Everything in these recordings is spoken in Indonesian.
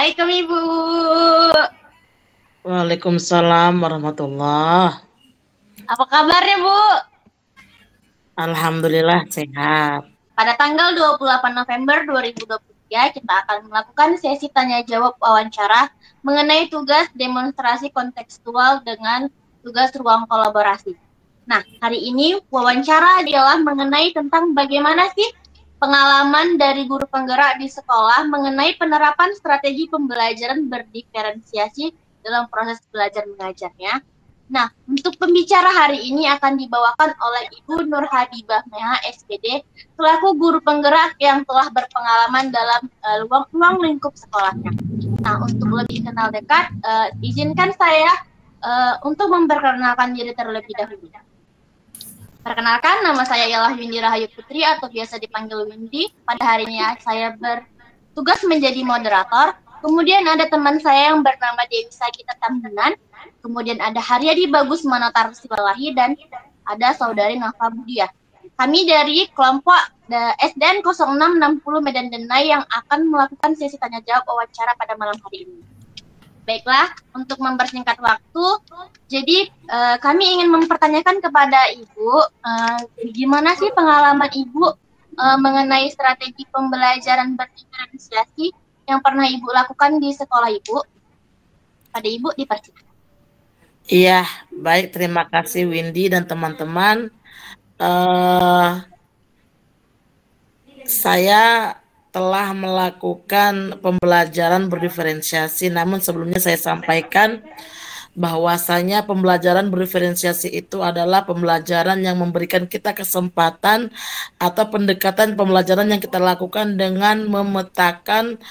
Assalamualaikum Ibu. Waalaikumsalam warahmatullah. Apa kabarnya Bu? Alhamdulillah sehat. Pada tanggal 28 November 2023 kita akan melakukan sesi tanya jawab wawancara mengenai tugas demonstrasi kontekstual dengan tugas ruang kolaborasi. Nah, hari ini wawancara adalah mengenai tentang bagaimana sih pengalaman dari guru penggerak di sekolah mengenai penerapan strategi pembelajaran berdiferensiasi dalam proses belajar mengajarnya. Nah, untuk pembicara hari ini akan dibawakan oleh Ibu Nur Habibah Meha, SPD, selaku guru penggerak yang telah berpengalaman dalam ruang lingkup sekolahnya. Nah, untuk lebih kenal dekat, izinkan saya untuk memperkenalkan diri terlebih dahulu. Perkenalkan, nama saya ialah Windy Rahayu Putri atau biasa dipanggil Windy. Pada hari ini saya bertugas menjadi moderator. Kemudian ada teman saya yang bernama Dewi Sagita Tambunan. Kemudian ada Haryadi Bagus Manotar Sibalahi dan ada saudari Nafa Budia. Kami dari kelompok SDN 0660 Medan Denai yang akan melakukan sesi tanya jawab wawancara pada malam hari ini. Baiklah, untuk mempersingkat waktu, jadi kami ingin mempertanyakan kepada Ibu, gimana sih pengalaman Ibu mengenai strategi pembelajaran berdiferensiasi yang pernah Ibu lakukan di sekolah Ibu? Pada Ibu dipersilakan. Iya, baik, terima kasih Windy dan teman-teman. Saya telah melakukan pembelajaran berdiferensiasi, namun sebelumnya saya sampaikan bahwasanya pembelajaran berdiferensiasi itu adalah pembelajaran yang memberikan kita kesempatan atau pendekatan pembelajaran yang kita lakukan dengan memetakan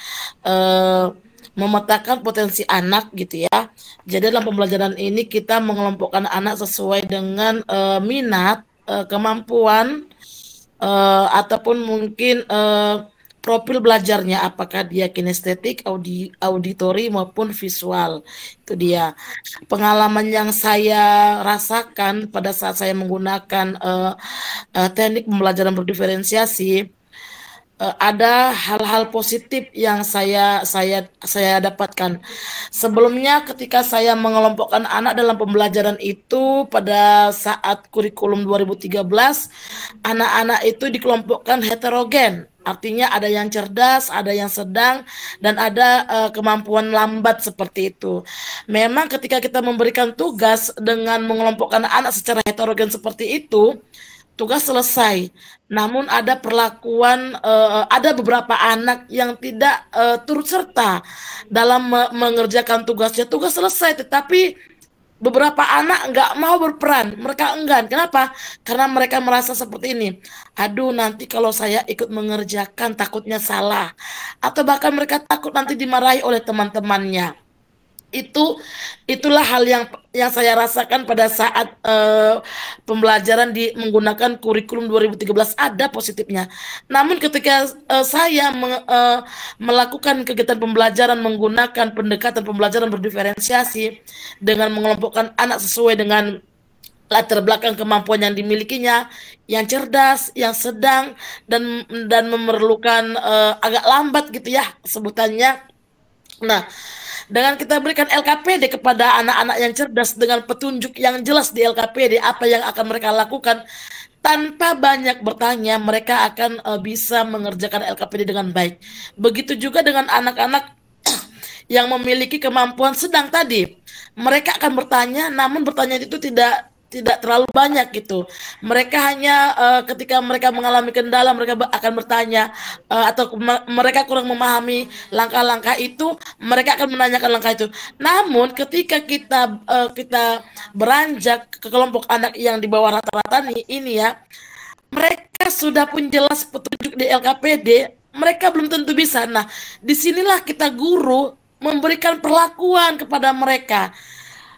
potensi anak gitu ya. Jadi dalam pembelajaran ini kita mengelompokkan anak sesuai dengan minat, kemampuan, ataupun mungkin profil belajarnya, apakah dia kinestetik, auditori maupun visual. Itu dia pengalaman yang saya rasakan pada saat saya menggunakan teknik pembelajaran berdiferensiasi. Ada hal-hal positif yang saya dapatkan. Sebelumnya ketika saya mengelompokkan anak dalam pembelajaran itu pada saat kurikulum 2013, anak-anak itu dikelompokkan heterogen. Artinya ada yang cerdas, ada yang sedang, dan ada kemampuan lambat seperti itu. Memang ketika kita memberikan tugas dengan mengelompokkan anak secara heterogen seperti itu, tugas selesai. Namun ada perlakuan, ada beberapa anak yang tidak turut serta dalam mengerjakan tugasnya. Tugas selesai, tetapi beberapa anak nggak mau berperan. Mereka enggan. Kenapa? Karena mereka merasa seperti ini. Aduh, nanti kalau saya ikut mengerjakan takutnya salah. Atau bahkan mereka takut nanti dimarahi oleh teman-temannya. Itulah hal yang saya rasakan pada saat pembelajaran menggunakan kurikulum 2013. Ada positifnya. Namun ketika saya melakukan kegiatan pembelajaran menggunakan pendekatan pembelajaran berdiferensiasi dengan mengelompokkan anak sesuai dengan latar belakang kemampuan yang dimilikinya, yang cerdas, yang sedang, dan memerlukan agak lambat gitu ya sebutannya. Nah, dengan kita berikan LKPD kepada anak-anak yang cerdas dengan petunjuk yang jelas di LKPD apa yang akan mereka lakukan, tanpa banyak bertanya mereka akan bisa mengerjakan LKPD dengan baik. Begitu juga dengan anak-anak yang memiliki kemampuan sedang tadi, mereka akan bertanya, namun bertanya itu tidak terlalu banyak gitu. Mereka hanya ketika mereka mengalami kendala mereka akan bertanya, atau mereka kurang memahami langkah-langkah itu, mereka akan menanyakan langkah itu. Namun ketika kita beranjak ke kelompok anak yang di bawah rata-rata ini ya, mereka sudah pun jelas petunjuk di LKPD, mereka belum tentu bisa. Nah, disinilah kita guru memberikan perlakuan kepada mereka.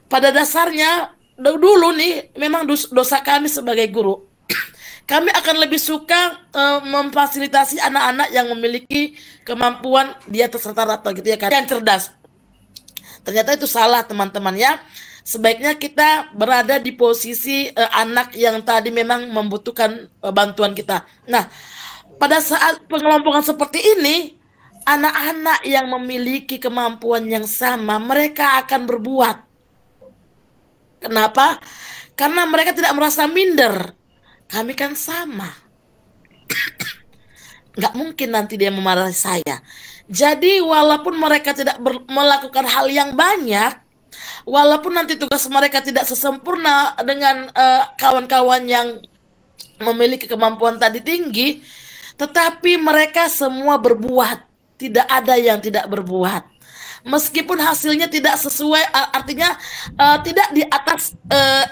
Pada dasarnya dulu nih memang dosa kami sebagai guru. Kami akan lebih suka memfasilitasi anak-anak yang memiliki kemampuan di atas rata-rata gitu ya kan, yang cerdas. Ternyata itu salah teman-teman ya. Sebaiknya kita berada di posisi anak yang tadi memang membutuhkan bantuan kita. Nah, pada saat pengelompokan seperti ini, anak-anak yang memiliki kemampuan yang sama, mereka akan berbuat. Kenapa? Karena mereka tidak merasa minder. Kami kan sama. Nggak mungkin nanti dia memarahi saya. Jadi walaupun mereka tidak melakukan hal yang banyak, walaupun nanti tugas mereka tidak sesempurna dengan kawan-kawan yang memiliki kemampuan tadi tinggi, tetapi mereka semua berbuat. Tidak ada yang tidak berbuat. Meskipun hasilnya tidak sesuai, artinya tidak di atas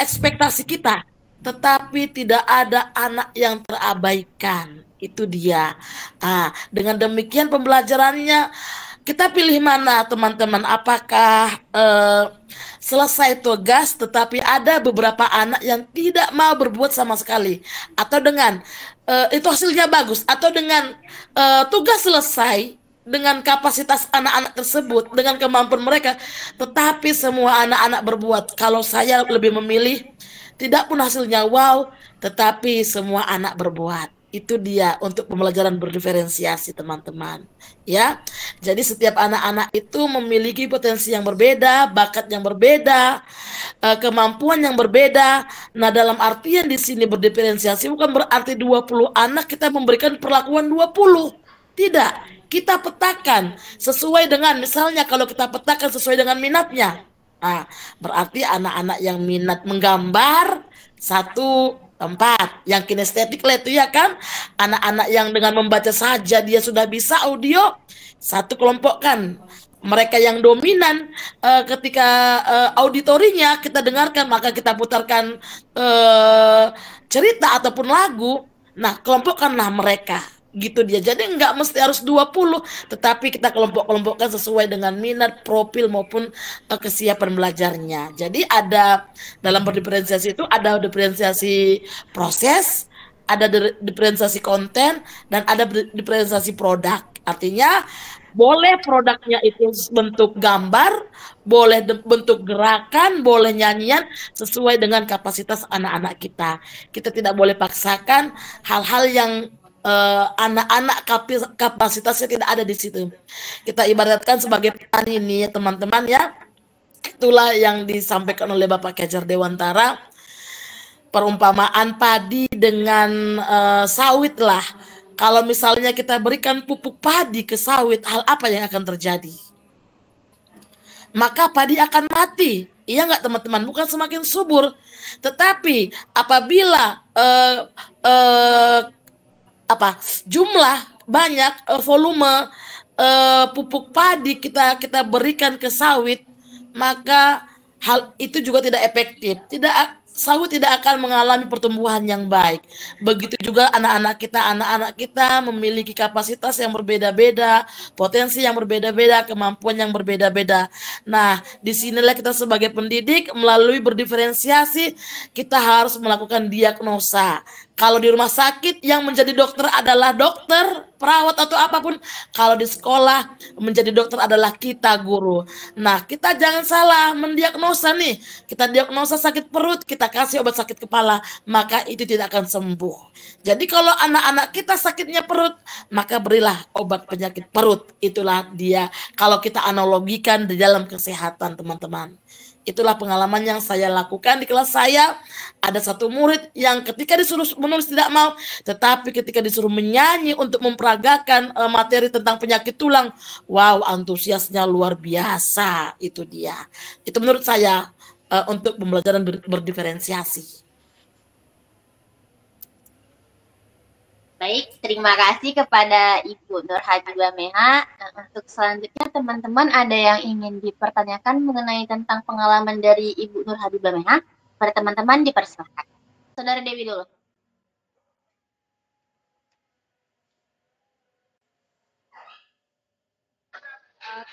ekspektasi kita, tetapi tidak ada anak yang terabaikan. Itu dia. Dengan demikian pembelajarannya kita pilih mana teman-teman? Apakah selesai tugas tetapi ada beberapa anak yang tidak mau berbuat sama sekali, atau dengan itu hasilnya bagus, atau dengan tugas selesai dengan kapasitas anak-anak tersebut, dengan kemampuan mereka, tetapi semua anak-anak berbuat. Kalau saya lebih memilih tidak pun hasilnya wow, tetapi semua anak berbuat. Itu dia untuk pembelajaran berdiferensiasi, teman-teman. Ya, jadi setiap anak-anak itu memiliki potensi yang berbeda, bakat yang berbeda, kemampuan yang berbeda. Nah, dalam artian di sini berdiferensiasi bukan berarti 20 anak kita memberikan perlakuan 20. Tidak. Kita petakan sesuai dengan, misalnya kalau kita petakan sesuai dengan minatnya. Berarti anak-anak yang minat menggambar satu tempat, yang kinestetik itu ya kan, anak-anak yang dengan membaca saja dia sudah bisa audio, satu kelompokkan. Mereka yang dominan ketika auditorinya kita dengarkan, maka kita putarkan cerita ataupun lagu. Nah, kelompokkanlah mereka. Gitu dia. Jadi nggak mesti harus 20, tetapi kita kelompok-kelompokkan sesuai dengan minat, profil maupun kesiapan belajarnya. Jadi ada dalam berdiferensiasi itu ada diferensiasi proses, ada diferensiasi konten, dan ada diferensiasi produk. Artinya boleh produknya itu bentuk gambar, boleh bentuk gerakan, boleh nyanyian sesuai dengan kapasitas anak-anak kita. Kita tidak boleh paksakan hal-hal yang anak-anak kapasitasnya tidak ada di situ. Kita ibaratkan sebagai petani ini, teman-teman ya. Itulah yang disampaikan oleh Bapak Kejar Dewantara. Perumpamaan padi dengan sawit lah. Kalau misalnya kita berikan pupuk padi ke sawit, hal apa yang akan terjadi? Maka padi akan mati. Iya nggak teman-teman? Bukan semakin subur. Tetapi apabila jumlah banyak volume pupuk padi kita berikan ke sawit, maka hal itu juga tidak efektif. Sawit tidak akan mengalami pertumbuhan yang baik. Begitu juga anak-anak kita memiliki kapasitas yang berbeda-beda, potensi yang berbeda-beda, kemampuan yang berbeda-beda. Nah, disinilah kita sebagai pendidik melalui berdiferensiasi, kita harus melakukan diagnosa. Kalau di rumah sakit yang menjadi dokter adalah dokter, perawat atau apapun. Kalau di sekolah menjadi dokter adalah kita guru. Nah, kita jangan salah mendiagnosa nih. Kita diagnosa sakit perut, kita kasih obat sakit kepala, maka itu tidak akan sembuh. Jadi kalau anak-anak kita sakitnya perut, maka berilah obat penyakit perut. Itulah dia kalau kita analogikan di dalam kesehatan, teman-teman. Itulah pengalaman yang saya lakukan di kelas saya. Ada satu murid yang ketika disuruh menulis tidak mau, tetapi ketika disuruh menyanyi untuk memperagakan materi tentang penyakit tulang, wow, antusiasnya luar biasa. Itu dia. Itu menurut saya untuk pembelajaran berdiferensiasi. Baik, terima kasih kepada Ibu Nur Hadi Bameha. Untuk selanjutnya, teman-teman ada yang ingin dipertanyakan mengenai tentang pengalaman dari Ibu Nur Hadi Bameha? Pada teman-teman dipersilakan. Saudara Dewi dulu.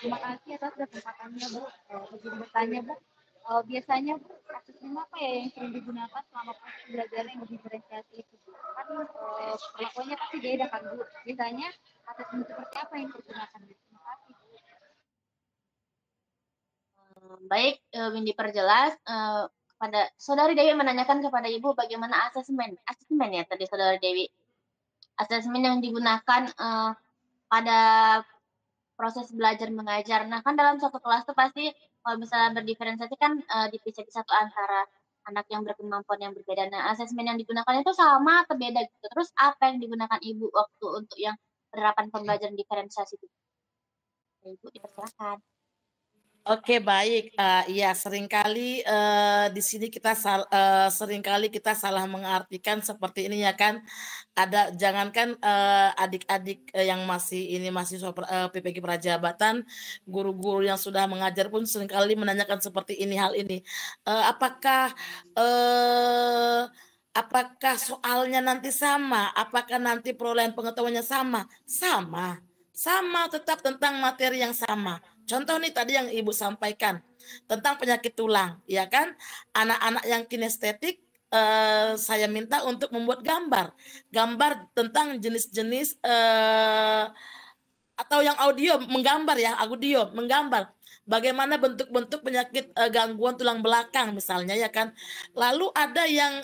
Terima kasih atas kesempatannya, Bu. Izin bertanya, Bu. Biasanya, Bu, kasusnya apa ya yang sering digunakan selama proses belajar yang diferensiasi itu? Kan perlakuannya pasti beda kan, Bu. Biasanya kasusnya seperti apa yang digunakan? Terima kasih, Bu. Baik, ingin diperjelas kepada Saudari Dewi menanyakan kepada Ibu bagaimana asesmen ya tadi Saudari Dewi. Asesmen yang digunakan pada proses belajar mengajar. Nah, kan dalam satu kelas tuh pasti kalau misalnya berdiferensiasi kan dipisah-pisah tuh antara anak yang berkemampuan yang berbeda. Nah, asesmen yang digunakan itu sama atau beda gitu. Terus apa yang digunakan Ibu waktu untuk yang penerapan pembelajaran diferensiasi itu? Ibu dipersilakan. Oke, baik. Iya, seringkali di sini kita seringkali kita salah mengartikan seperti ini ya kan. Jangankan adik-adik yang masih PPG Prajabatan, guru-guru yang sudah mengajar pun seringkali menanyakan seperti ini hal ini. Apakah eh, apakah soalnya nanti sama? Apakah nanti perolehan pengetahuannya sama? Sama, tetap tentang materi yang sama. Contoh nih tadi yang Ibu sampaikan tentang penyakit tulang, ya kan? Anak-anak yang kinestetik saya minta untuk membuat gambar tentang jenis-jenis atau yang audio menggambar bagaimana bentuk-bentuk penyakit gangguan tulang belakang misalnya ya kan. Lalu ada yang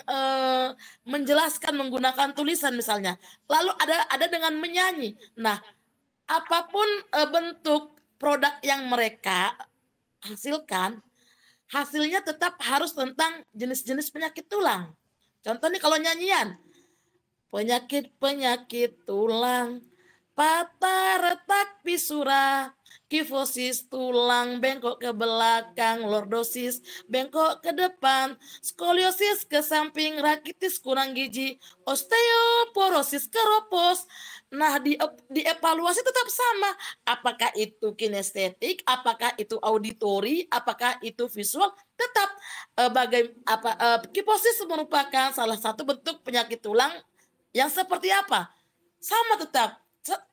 menjelaskan menggunakan tulisan misalnya. Lalu ada dengan menyanyi. Nah, apapun bentuk produk yang mereka hasilkan, hasilnya tetap harus tentang jenis-jenis penyakit tulang. Contoh nih kalau nyanyian, penyakit tulang, patah retak pisura, kifosis tulang bengkok ke belakang, lordosis bengkok ke depan, skoliosis ke samping, rakitis kurang gizi, osteoporosis keropos. Nah, dievaluasi tetap sama. Apakah itu kinestetik, apakah itu auditori, apakah itu visual, tetap kifosis merupakan salah satu bentuk penyakit tulang yang seperti apa? Sama tetap.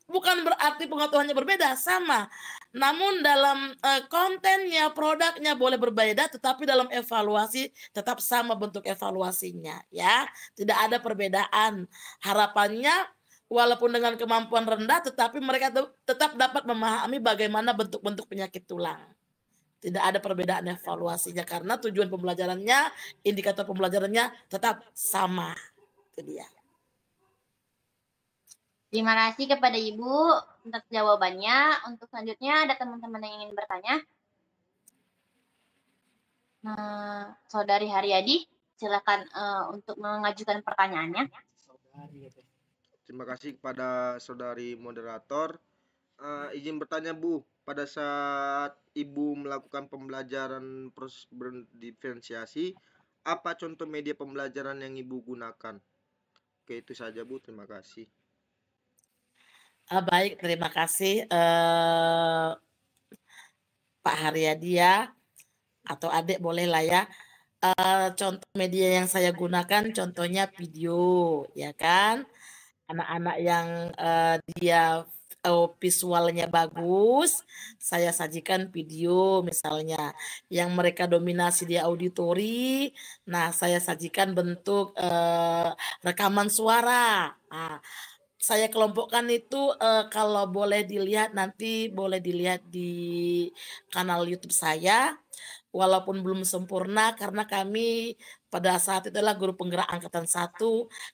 Bukan berarti pengetahuannya berbeda, sama. Namun dalam kontennya, produknya boleh berbeda, tetapi dalam evaluasi tetap sama bentuk evaluasinya, ya. Tidak ada perbedaan. Harapannya walaupun dengan kemampuan rendah, tetapi mereka tetap dapat memahami bagaimana bentuk-bentuk penyakit tulang. Tidak ada perbedaan evaluasinya karena tujuan pembelajarannya, indikator pembelajarannya tetap sama. Itu dia. Terima kasih kepada Ibu untuk jawabannya. Untuk selanjutnya ada teman-teman yang ingin bertanya. Nah, Saudari Haryadi, silakan untuk mengajukan pertanyaannya. Terima kasih kepada saudari moderator. Izin bertanya Bu, pada saat Ibu melakukan pembelajaran proses berdiferensiasi, apa contoh media pembelajaran yang Ibu gunakan? Oke, itu saja Bu, terima kasih. Baik, terima kasih Pak Haryadi ya, atau adik boleh lah ya. Contoh media yang saya gunakan contohnya video, ya kan. Anak-anak yang dia visualnya bagus, saya sajikan video misalnya. Yang mereka dominasi di auditori, nah saya sajikan bentuk rekaman suara. Nah, saya kelompokkan itu kalau boleh dilihat nanti boleh dilihat di kanal YouTube saya. Walaupun belum sempurna karena kami pada saat itu adalah guru penggerak angkatan 1,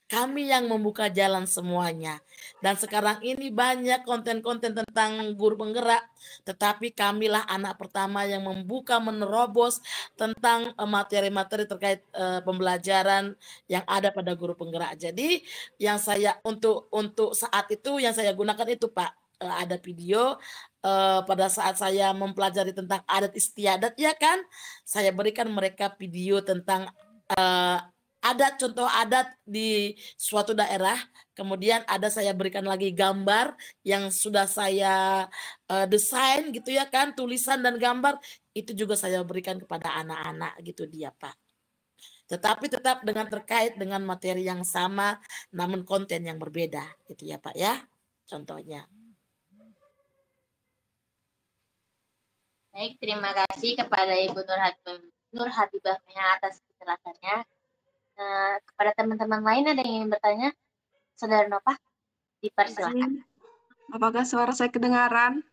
kami yang membuka jalan semuanya. Dan sekarang ini banyak konten-konten tentang guru penggerak, tetapi kamilah anak pertama yang membuka menerobos tentang materi-materi terkait pembelajaran yang ada pada guru penggerak. Jadi yang saya untuk saat itu yang saya gunakan itu Pak, ada video pada saat saya mempelajari tentang adat istiadat ya kan, saya berikan mereka video tentang adat, contoh adat di suatu daerah, kemudian ada saya berikan lagi gambar yang sudah saya desain gitu ya kan, tulisan dan gambar itu juga saya berikan kepada anak-anak gitu dia Pak. Tetapi tetap dengan terkait dengan materi yang sama, namun konten yang berbeda gitu ya Pak ya, contohnya. Baik, terima kasih kepada Ibu Nur Habibah atas penjelasannya. Kepada teman-teman lain ada yang ingin bertanya? Saudara Nova, dipersilakan. Apakah suara saya kedengaran?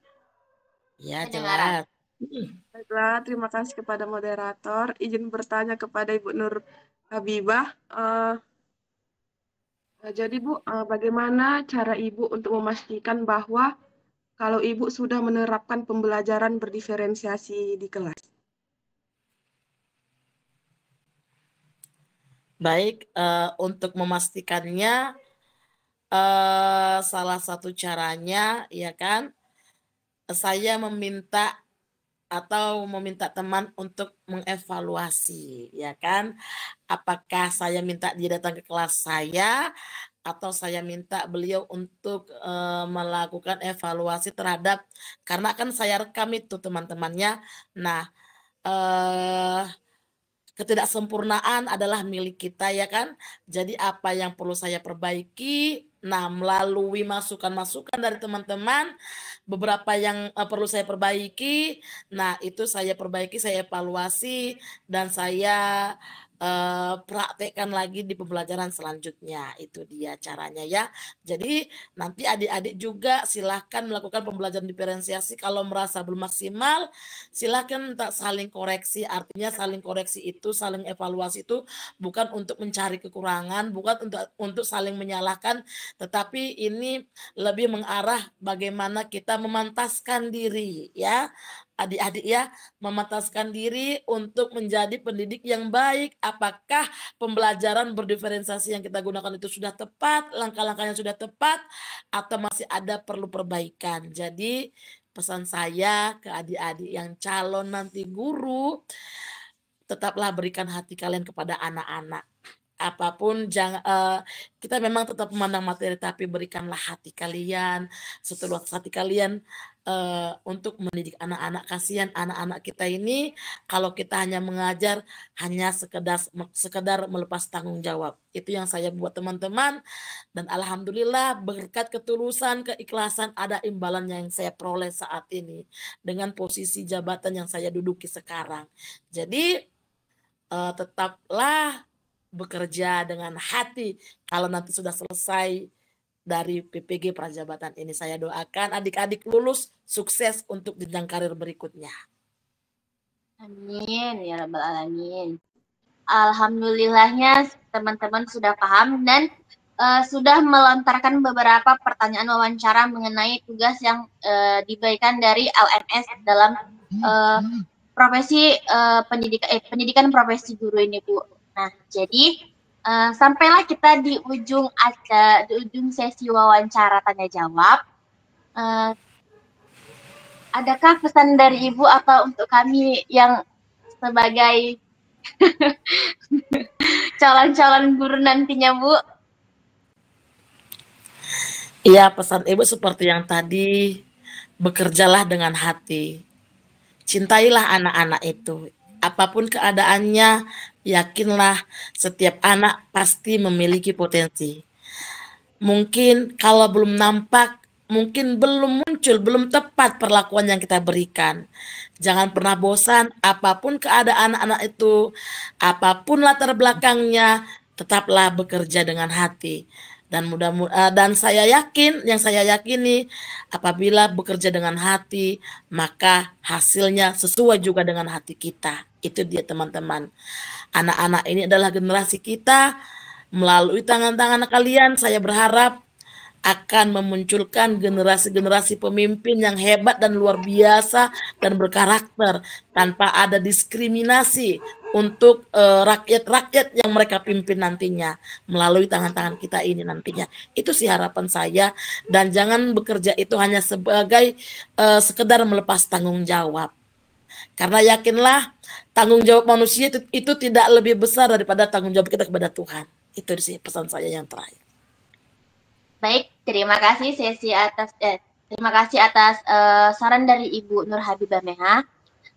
Ya, Kedengaran. jelas. Baiklah, terima kasih kepada moderator. Izin bertanya kepada Ibu Nur Habibah. Jadi Bu, bagaimana cara Ibu untuk memastikan bahwa kalau Ibu sudah menerapkan pembelajaran berdiferensiasi di kelas? Baik, untuk memastikannya, salah satu caranya ya kan, saya meminta atau meminta teman untuk mengevaluasi ya kan. Apakah saya minta dia datang ke kelas saya atau saya minta beliau untuk, melakukan evaluasi terhadap, karena kan saya rekam itu teman-temannya. Nah, eee ketidaksempurnaan adalah milik kita ya kan. Jadi apa yang perlu saya perbaiki, nah melalui masukan-masukan dari teman-teman, beberapa yang, perlu saya perbaiki, nah itu saya perbaiki, saya evaluasi, dan saya, praktekkan lagi di pembelajaran selanjutnya, itu dia caranya ya. Jadi nanti adik-adik juga silahkan melakukan pembelajaran diferensiasi kalau merasa belum maksimal, silakan tak saling koreksi, artinya saling koreksi itu, saling evaluasi itu bukan untuk mencari kekurangan, bukan untuk saling menyalahkan, tetapi ini lebih mengarah bagaimana kita memantaskan diri ya, adik-adik ya, memantaskan diri untuk menjadi pendidik yang baik. Apakah pembelajaran berdiferensiasi yang kita gunakan itu sudah tepat, langkah-langkahnya sudah tepat, atau masih ada perlu perbaikan. Jadi pesan saya ke adik-adik yang calon nanti guru, tetaplah berikan hati kalian kepada anak-anak. Apapun kita memang tetap memandang materi, tapi berikanlah hati kalian, seluas hati kalian, untuk mendidik anak-anak. Kasihan anak-anak kita ini kalau kita hanya mengajar, hanya sekedar melepas tanggung jawab. Itu yang saya buat teman-teman, dan alhamdulillah berkat ketulusan, keikhlasan ada imbalannya yang saya peroleh saat ini dengan posisi jabatan yang saya duduki sekarang. Jadi tetaplah bekerja dengan hati. Kalau nanti sudah selesai dari PPG Prajabatan ini, saya doakan adik-adik lulus sukses untuk jenjang karir berikutnya. Amin ya rabbal alamin. Alhamdulillahnya teman-teman sudah paham dan sudah melontarkan beberapa pertanyaan wawancara mengenai tugas yang diberikan dari LMS dalam profesi pendidikan profesi guru ini, Bu. Nah, jadi sampailah kita di ujung sesi wawancara tanya jawab. Adakah pesan dari Ibu atau untuk kami yang sebagai calon-calon guru nantinya, Bu? Iya, pesan Ibu seperti yang tadi, bekerjalah dengan hati. Cintailah anak-anak itu. Apapun keadaannya, yakinlah setiap anak pasti memiliki potensi. Mungkin kalau belum nampak, mungkin belum muncul, belum tepat perlakuan yang kita berikan. Jangan pernah bosan, apapun keadaan anak itu, apapun latar belakangnya, tetaplah bekerja dengan hati. Dan dan saya yakin, yang saya yakini, apabila bekerja dengan hati, maka hasilnya sesuai juga dengan hati kita. Itu dia teman-teman. Anak-anak ini adalah generasi kita. Melalui tangan-tangan kalian, saya berharap akan memunculkan generasi-generasi pemimpin yang hebat dan luar biasa dan berkarakter tanpa ada diskriminasi untuk rakyat-rakyat yang mereka pimpin nantinya melalui tangan-tangan kita ini nantinya. Itu sih harapan saya, dan jangan bekerja itu hanya sebagai sekedar melepas tanggung jawab. Karena yakinlah tanggung jawab manusia itu tidak lebih besar daripada tanggung jawab kita kepada Tuhan. Itu sih pesan saya yang terakhir. Baik, terima kasih terima kasih atas saran dari Ibu Nur Habibah Meha.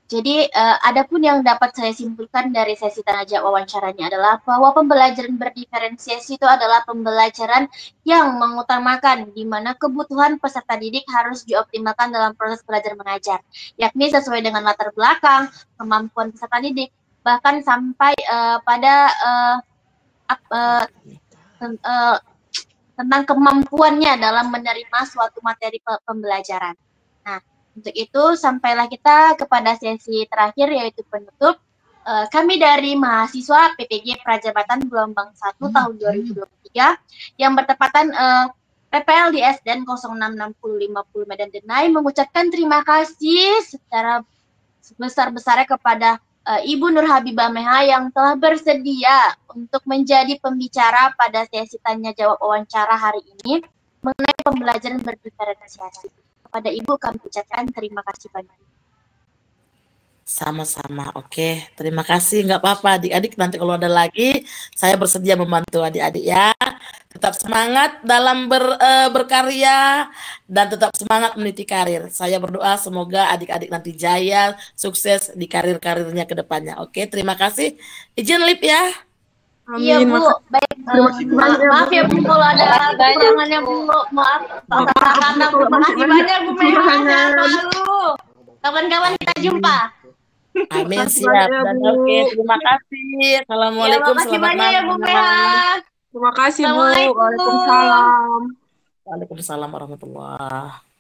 Jadi adapun yang dapat saya simpulkan dari sesi tanya jawab wawancaranya adalah bahwa pembelajaran berdiferensiasi itu adalah pembelajaran yang mengutamakan di mana kebutuhan peserta didik harus dioptimalkan dalam proses belajar mengajar, yakni sesuai dengan latar belakang, kemampuan peserta didik, bahkan sampai pada tentang kemampuannya dalam menerima suatu materi pembelajaran. Nah, untuk itu sampailah kita kepada sesi terakhir yaitu penutup. Kami dari mahasiswa PPG Prajabatan Gelombang 1 tahun 2023 yang bertepatan PPL di SDN 066050 Medan Denai mengucapkan terima kasih secara sebesar-besarnya kepada Ibu Nur Habibah Meha yang telah bersedia untuk menjadi pembicara pada sesi tanya jawab wawancara hari ini mengenai pembelajaran berdiferensiasi. Kepada Ibu kami ucapkan terima kasih banyak. Sama-sama, oke. Terima kasih, nggak apa-apa adik-adik. Nanti kalau ada lagi, saya bersedia membantu adik-adik ya. Tetap semangat dalam berkarya dan tetap semangat meniti karir. Saya berdoa semoga adik-adik nanti jaya, sukses di karir-karirnya ke depannya. Oke, terima kasih. Izin Lip ya. Iya Bu, baik. Maaf ya Bu kalau ada kekurangannya Bu. Maaf. Karena terima kasih banyak Bu Meha. Sehat selalu. Kapan-kapan kita jumpa. Amin, siap. Dan oke, terima kasih. Assalamualaikum, Terima kasih selamat banyak ya Bu malam. Meha. Terima kasih Bu. Assalamualaikum. Waalaikumsalam. Waalaikumsalam warahmatullahi